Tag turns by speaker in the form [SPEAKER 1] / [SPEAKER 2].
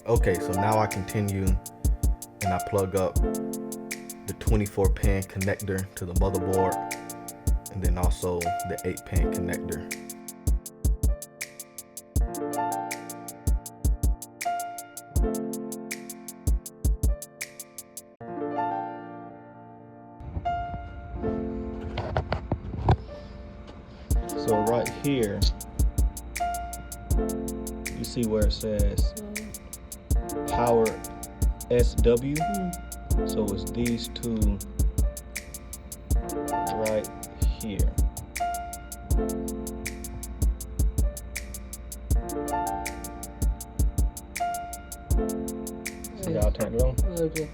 [SPEAKER 1] Okay, so now I continue and I plug up the 24 pin connector to the motherboard, and then also the 8 pin connector. So right here, you see where it says power SW. So it's these two right here. See how I turned it on?
[SPEAKER 2] Okay.